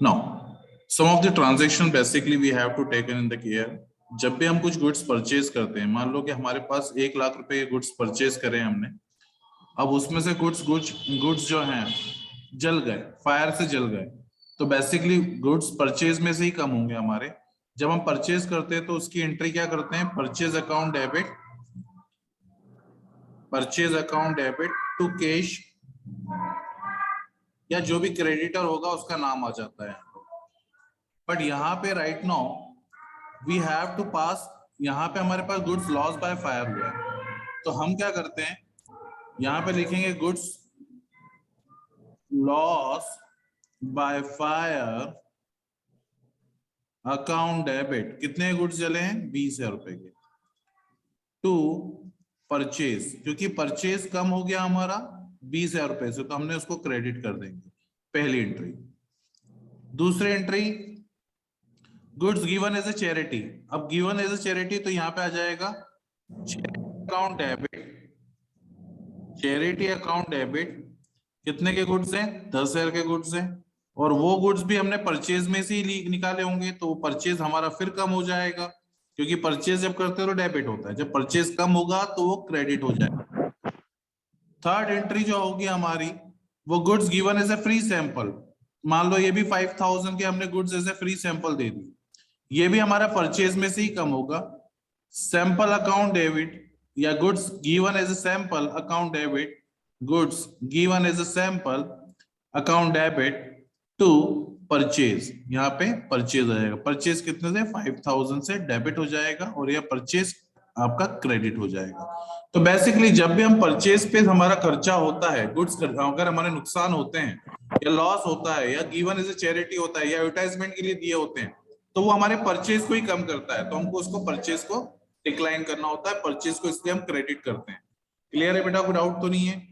Now, some of the transaction basically we have to take in the care. जब भी हम कुछ goods purchase करते हैं, मान लो कि हमारे पास 1 लाख रुपए के गुड्स परचेज करें हमने, अब उसमें से कुछ गुड्स जो हैं जल गए, फायर से जल गए, तो बेसिकली गुड्स परचेज में से ही कम होंगे हमारे। जब हम परचेज करते हैं तो उसकी एंट्री क्या करते हैं, purchase account debit to cash, या जो भी क्रेडिटर होगा उसका नाम आ जाता है। बट यहाँ पे right now we have to pass, यहाँ पे हमारे पास गुड्स लॉस बाय फायर हुआ है, तो हम क्या करते हैं, यहाँ पे लिखेंगे goods loss by fire account debit. कितने गुड्स जले हैं, 20,000 रुपए के, टू परचेज, क्योंकि परचेज कम हो गया हमारा 20,000 रुपए से, तो हमने उसको क्रेडिट कर देंगे, पहली एंट्री। दूसरी entry, goods given as a charity. अब गिवन एज ए चैरिटी तो यहाँ पे आ जाएगा account debit, charity account debit. कितने के गुड्स हैं, 10,000 के गुड्स हैं, और वो गुड्स भी हमने परचेज में से ही निकाले होंगे, तो परचेज हमारा फिर कम हो जाएगा, क्योंकि परचेज जब करते हो तो डेबिट होता है, जब परचेज कम होगा तो वो क्रेडिट हो जाएगा। थर्ड एंट्री जो होगी हमारी, वो goods given as a free sample. मान लो ये भी 5,000 के हमने goods as a free sample दे दी, ये भी हमारा परचेज में से ही कम होगा। सैंपल अकाउंट डेबिट, या goods given as a sample account debit, goods given as a sample account debit to purchase. यहाँ पे परचेज आ जाएगा, परचेज कितने से, 5,000 से डेबिट हो जाएगा, और यह परचेज आपका क्रेडिट हो जाएगा। तो बेसिकली जब भी हम परचेज पे हमारा खर्चा होता है, गुड्स अगर हमारे नुकसान होते हैं, या लॉस होता है, या गिवन एज ए चैरिटी होता है, या एडवर्टाइजमेंट के लिए दिए होते हैं, तो वो हमारे परचेज को ही कम करता है, तो हमको उसको परचेज को डिक्लाइन करना होता है, परचेज को इसलिए हम क्रेडिट करते हैं। क्लियर है बेटा, कोई डाउट तो नहीं है?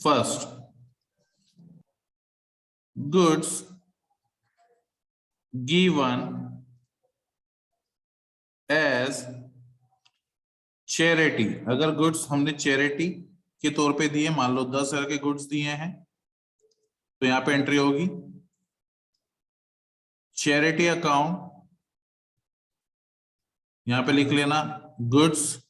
First, goods given as charity. अगर गुड्स हमने चैरिटी के तौर पे दिए, मान लो 10,000 के गुड्स दिए हैं, तो यहां पे एंट्री होगी चैरिटी अकाउंट, यहां पे लिख लेना गुड्स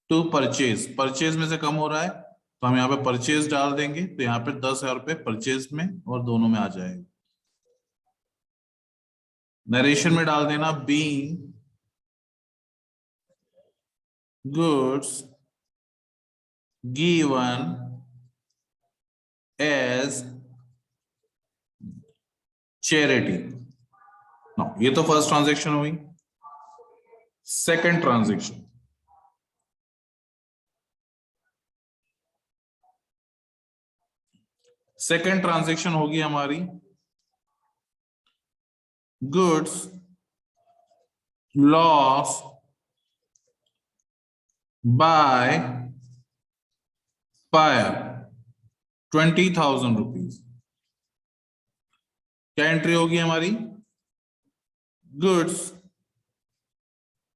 टू परचेज, परचेज में से कम हो रहा है तो हम यहाँ पे परचेज डाल देंगे, तो यहाँ पे 10,000 रुपए परचेज में और दोनों में आ जाएगा। नरेशन में डाल देना being goods given as charity. ये तो फर्स्ट ट्रांजेक्शन हुई। सेकंड ट्रांजेक्शन, सेकंड ट्रांजेक्शन होगी हमारी goods loss by fire 20,000 rupees. क्या एंट्री होगी हमारी, goods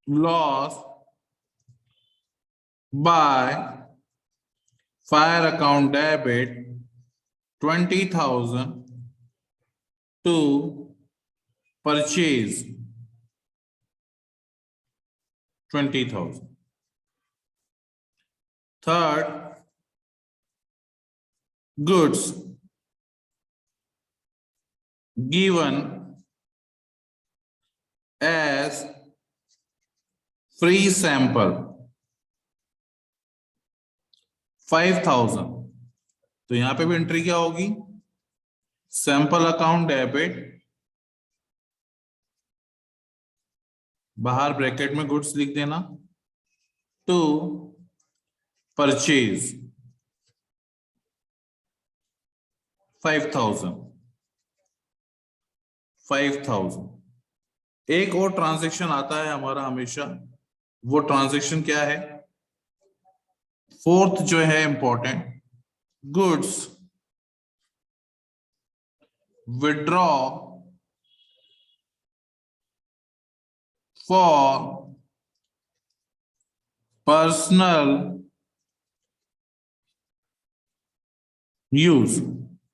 loss by fire account debit 20,000 to purchase 20,000। Third, goods given as free sample 5,000। तो यहां पे भी एंट्री क्या होगी, सैंपल अकाउंट डेबिट, बाहर ब्रैकेट में गुड्स लिख देना, टू परचेज 5,000। एक और ट्रांजैक्शन आता है हमारा हमेशा, वो ट्रांजैक्शन क्या है, फोर्थ जो है important, goods withdraw for personal use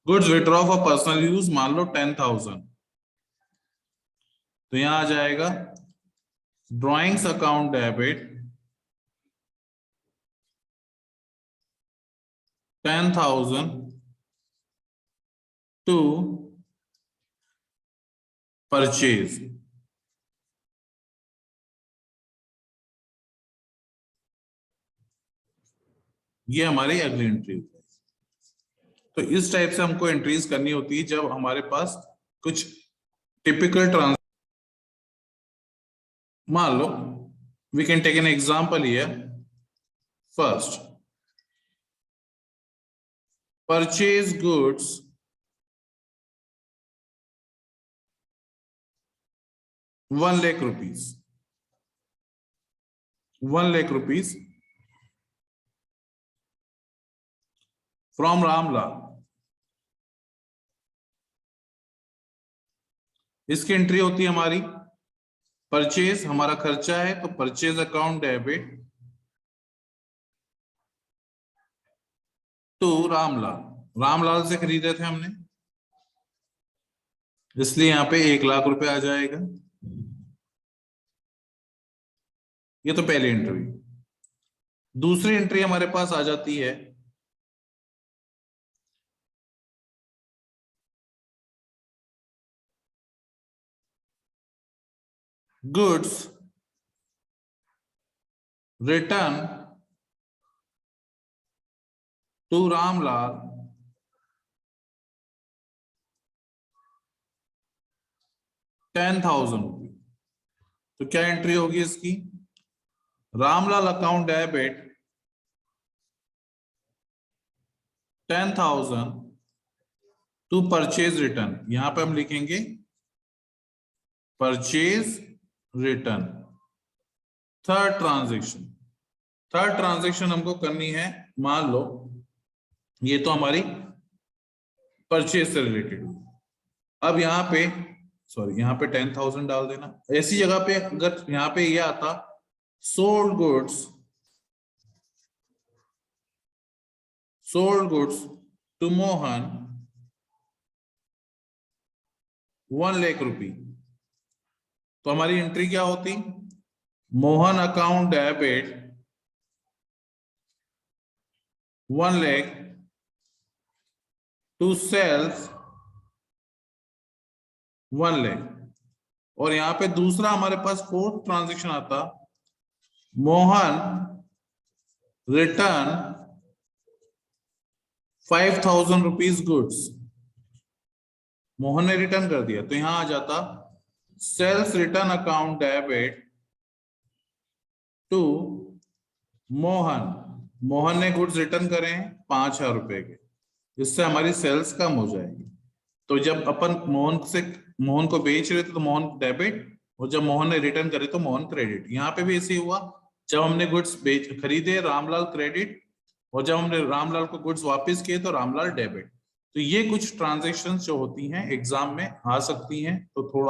goods withdraw for personal use, मान लो 10,000, तो यहां आ जाएगा drawings account debit 10,000 to purchase. ये हमारी अगली एंट्री है। तो इस टाइप से हमको एंट्रीज करनी होती है जब हमारे पास कुछ टिपिकल ट्रांस, मान लो we can take an example here. First, purchase goods 1 lakh rupees, 1 lakh rupees from Ramlal. इसकी एंट्री होती है हमारी परचेज, हमारा खर्चा है तो purchase account debit to Ramlal, Ramlal से खरीदे थे हमने, इसलिए यहां पे 1 लाख रुपए आ जाएगा। ये तो पहली एंट्री। दूसरी एंट्री हमारे पास आ जाती है गुड्स रिटर्न टू रामलाल 10,000 रुपये। तो क्या एंट्री होगी इसकी? Ramlal account debit 10,000 to purchase return, यहां पे हम लिखेंगे purchase return. Third transaction, third transaction हमको करनी है, मान लो ये तो हमारी परचेज से रिलेटेड। अब यहाँ पे सॉरी, यहाँ पे 10,000 डाल देना। ऐसी जगह पे अगर यहाँ पे ये आता sold goods to Mohan 1 lakh rupee, तो हमारी एंट्री क्या होती? Mohan account debit 1 lakh to sales 1 lakh. और यहां पे दूसरा हमारे पास फोर्थ ट्रांजैक्शन आता, Mohan return 5,000 rupees goods, Mohan ने रिटर्न कर दिया, तो यहां आ जाता sales return account debit to Mohan, Mohan ने गुड्स रिटर्न करे 5,000 रुपए के, इससे हमारी सेल्स कम हो जाएगी। तो जब अपन मोहन को बेच रहे थे तो मोहन डेबिट, और जब मोहन ने रिटर्न करे तो मोहन क्रेडिट। यहाँ पे भी ऐसे हुआ, जब हमने गुड्स खरीदे रामलाल क्रेडिट, और जब हमने रामलाल को गुड्स वापस किए तो रामलाल डेबिट। तो ये कुछ ट्रांजैक्शंस जो होती हैं एग्जाम में आ सकती हैं, तो थोड़ा